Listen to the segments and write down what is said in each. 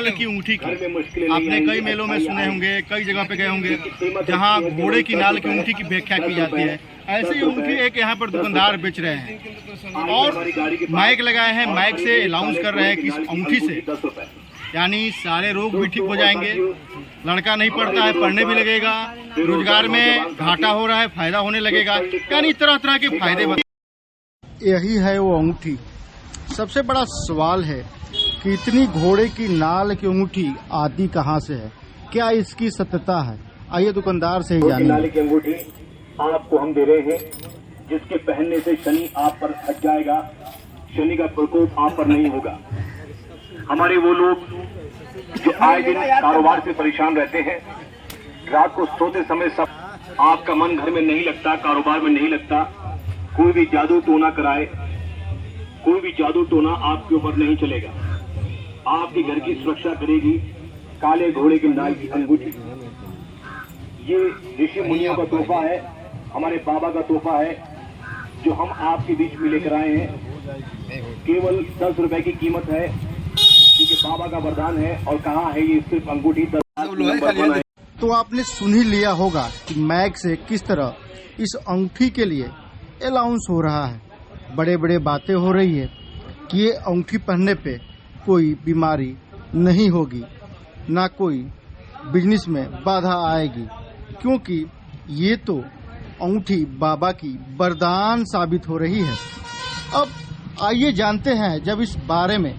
नाल की अंगूठी की आपने कई मेलों में सुने होंगे, कई जगह पे गए होंगे जहां घोड़े की नाल की अंगूठी की व्याख्या की जाती है। ऐसी अंगूठी एक यहाँ पर दुकानदार बेच रहे हैं और माइक लगाए हैं, माइक से अनाउंस कर रहे हैं कि इस अंगूठी से यानी सारे रोग भी ठीक हो जाएंगे, लड़का नहीं पढ़ता है पढ़ने भी लगेगा, रोजगार में घाटा हो रहा है फायदा होने लगेगा, यानी तरह तरह के फायदे। यही है वो अंगूठी। सबसे बड़ा सवाल है कि इतनी घोड़े की नाल की अंगूठी आती कहाँ से है, क्या इसकी सत्यता है? आइए दुकानदार से ही जानिए। नाल की अंगूठी आपको हम दे रहे हैं, जिसके पहनने से शनि आप पर हट जाएगा, शनि का प्रकोप आप पर नहीं होगा। हमारे वो लोग जो आए दिन कारोबार से परेशान रहते हैं, रात को सोते समय सब आपका मन घर में नहीं लगता, कारोबार में नहीं लगता, कोई भी जादू टोना कराए, कोई भी जादू टोना आपके ऊपर नहीं चलेगा। आपके घर की सुरक्षा करेगी काले घोड़े की नाल की अंगूठी। ये ऋषि मुनियों का तोहफा है, हमारे बाबा का तोहफा है, जो हम आपके बीच में लेकर आए हैं। केवल 10 रुपए की कीमत है, क्योंकि बाबा का वरदान है और कहा है ये सिर्फ अंगूठी 10। तो आपने सुन ही लिया होगा कि मैक से किस तरह इस अंगूठी के लिए अनाउंस हो रहा है, बड़े बड़े बातें हो रही है कि ये अंगूठी पहनने पे कोई बीमारी नहीं होगी, ना कोई बिजनेस में बाधा आएगी, क्योंकि ये तो अंगूठी बाबा की वरदान साबित हो रही है। अब आइए जानते हैं, जब इस बारे में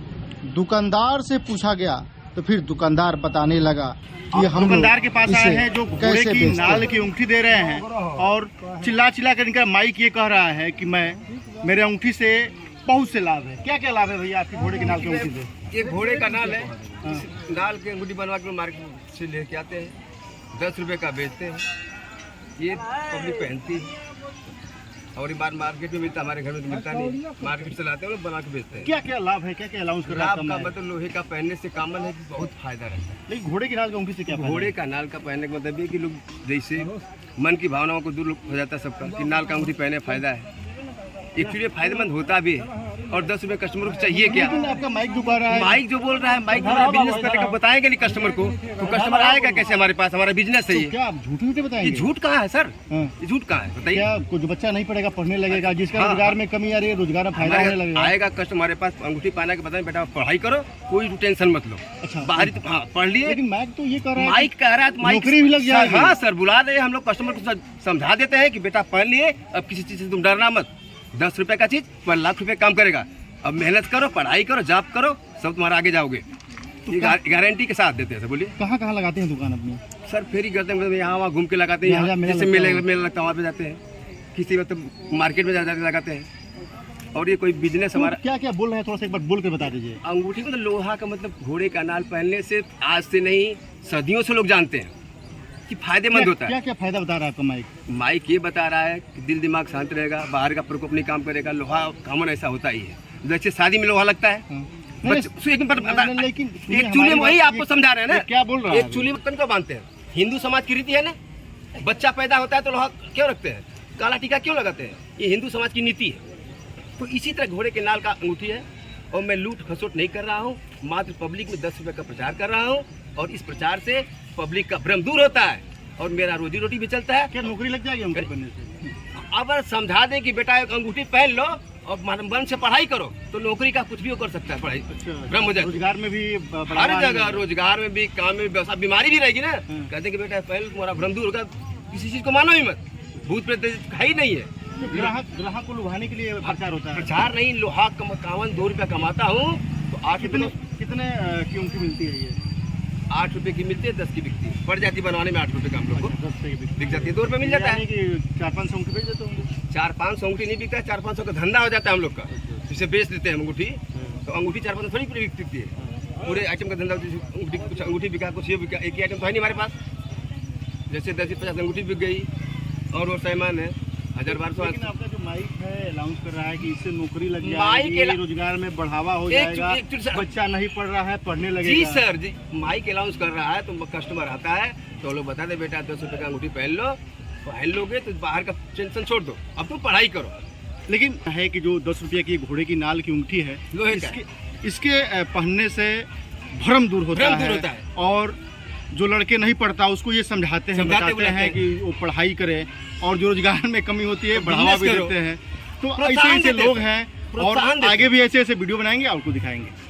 दुकानदार से पूछा गया तो फिर दुकानदार बताने लगा कि हम दुकानदार के पास आए हैं जो घोड़े की नाल की अंगूठी दे रहे हैं और चिल्ला कर इनका माइक ये कह रहा है कि मेरे अंगूठी से बहुत से लाभ है। क्या क्या लाभ है भैया आपकी घोड़े की नाल की अंगूठी से? ये घोड़े का नाल है, नाल की अंगूठी बनवा के मार्केट से लेके आते हैं, 10 रुपए का बेचते हैं, ये पब्लिक पहनती है और ये बार मार्केट में मिलता, हमारे घर में तो मिलता नहीं, मार्केट से लाते हैं और बना के बेचते हैं। क्या क्या लाभ है, क्या क्या अलाउंस कर रहा है? लाभ का मतलब लोहे का पहनने से कामन है कि बहुत फायदा रहता है। लेकिन घोड़े की नाल की अंगूठी से क्या? घोड़े का नाल का पहनने का मतलब ये कि लोग जैसे मन की भावनाओं को दूर हो जाता है सबका कि नाल का अंगूठी पहने फायदा है, एक्चुअली फायदेमंद होता भी है। और 10 रुपए कस्टमर को चाहिए क्या? आपका माइक जो कह रहा है, माइक जो बोल रहा है, माइक बिजनेस करने का बताएंगे नहीं कस्टमर को, तो कस्टमर आएगा कैसे हमारे पास? हमारा बिजनेस है ये। क्या आप झूठ बताएंगे? ये झूठ कहाँ है सर? ये झूठ कहाँ है बताइए? क्या कुछ बच्चा नहीं पढ़ेगा पढ़ने लगेगा, जिसका रोजगार में कमी आ रही है रोजगार में फायदा होने लगेगा? आएगा कस्टमर हमारे पास अंगूठी पहना के बताएं बेटा पढ़ाई करो, कोई टेंशन मत लो। अच्छा, बाहरी तो पढ़ लिए, लेकिन माइक तो ये कह रहा है, माइक कह रहा है तो नौकरी भी लग जाएगी। हाँ सर, बुला दे, हम लोग कस्टमर को समझा देते हैं कि बेटा पढ़ लिए, अब किसी चीज से तुम डरना मत, 10 रुपए का चीज पर लाख रुपए काम करेगा, अब मेहनत करो, पढ़ाई करो, जॉब करो, सब तुम्हारा आगे जाओगे। तो गारंटी के साथ देते हैं सर। बोलिए कहाँ कहाँ लगाते हैं दुकान अपनी? सर फेरी करते हैं, यहाँ वहाँ घूम के लगाते हैं, जैसे मेला लगता है वहाँ पे जाते हैं, किसी मतलब मार्केट में जाते लगाते हैं। और ये कोई बिजनेस हमारा क्या क्या बोल रहे हैं, थोड़ा सा एक बार बोल के बता दीजिए। अंगूठी मतलब लोहा का मतलब घोड़े का नाल पहनने से आज से नहीं सदियों से लोग जानते हैं कि फायदेमंद होता है। क्या क्या फायदा बता रहा है आपका माइक? माइक ये बता रहा है कि दिल दिमाग शांत रहेगा, बाहर का प्रकोप नहीं काम करेगा, लोहा कॉमन ऐसा होता ही है, जैसे शादी में लोहा लगता है। लेकिन एक चूल्हे में, वही आपको समझा रहे हैं ना, क्या बोल रहा है? एक चूल्हे में को बांधते हैं, हिंदू समाज की रीति है ना, बच्चा पैदा होता है तो लोहा क्यों रखते हैं, काला टीका क्यों लगाते हैं, ये हिंदू समाज की नीति है। तो इसी तरह घोड़े के नाल का अंगूठी है और मैं लूट खसोट नहीं कर रहा हूँ, मात्र पब्लिक में 10 रुपए का प्रचार कर रहा हूँ और इस प्रचार से पब्लिक का भ्रम दूर होता है और मेरा रोजी रोटी भी चलता है। क्या नौकरी लग जाएगी अंगूठी पहनने से? अगर समझा दें कि बेटा एक अंगूठी पहन लो और मन से पढ़ाई करो तो नौकरी का कुछ भी कर सकता है, पढ़ाई भ्रम हो जाए। रोजगार में भी हर जगह, रोजगार में भी, काम में भी, व्यवसाय, बीमारी भी रहेगी ना, कहते हैं कि बेटा पहले तुम्हारा भ्रम दूर होगा, किसी चीज को मानो ही मत, भूत प्रेत है ही नहीं है। ग्राहक को लुभाने के लिए प्रचार होता है। प्रचार नहीं, लोहा कावन 2 रुपया कमाता हूँ तो 8 रुपये कितने की अंगूठी मिलती है? ये 8 रुपए की मिलती है, 10 की बिकती है, पड़ जाती बनवाने में 8 रुपए का हम लोग को 10 की बिक जाती है, 2 रुपये मिल जाता है। 400-500 अंगूठी बेच देते होंगे? 400-500 अंगूठी नहीं बिकता है, 400-500 का धंधा हो जाता है हम लोग का, जिसे बेच देते हैं अंगूठी, तो अंगूठी 400 थोड़ी पूरी बिकती है, पूरे आइटम का धंधा। कुछ अंगूठी बिका, कुछ ये बिका, एक ही आइटम तो है नहीं हमारे पास, जैसे 10-50 अंगूठी बिक गई और वो सामान है 1000-1200। लेकिन आपका जो माइक है अनाउंस कर रहा है कि इससे नौकरी लग जाएगी, रोजगार में बढ़ावा हो जाएगा, बच्चा नहीं पढ़ रहा है पढ़ने लगेगा। जी सर जी, माइक अनाउंस कर रहा है तो कस्टमर आता है तो लोग बता दे बेटा 10 रुपए का अंगूठी पहन लो, पहन लोगे तो बाहर का टेंशन छोड़ दो, अब तुम पढ़ाई करो। लेकिन है कि जो 10 रुपये की घोड़े की नाल की अंगूठी है, लोहे इसके पहनने से भ्रम दूर होता होता है है। और जो लड़के नहीं पढ़ता उसको ये समझाते हैं, बताते हैं कि वो पढ़ाई करे, और जो रोजगार में कमी होती है बढ़ावा भी देते हैं। तो ऐसे ऐसे लोग हैं और आगे भी ऐसे ऐसे वीडियो बनाएंगे, आपको दिखाएंगे।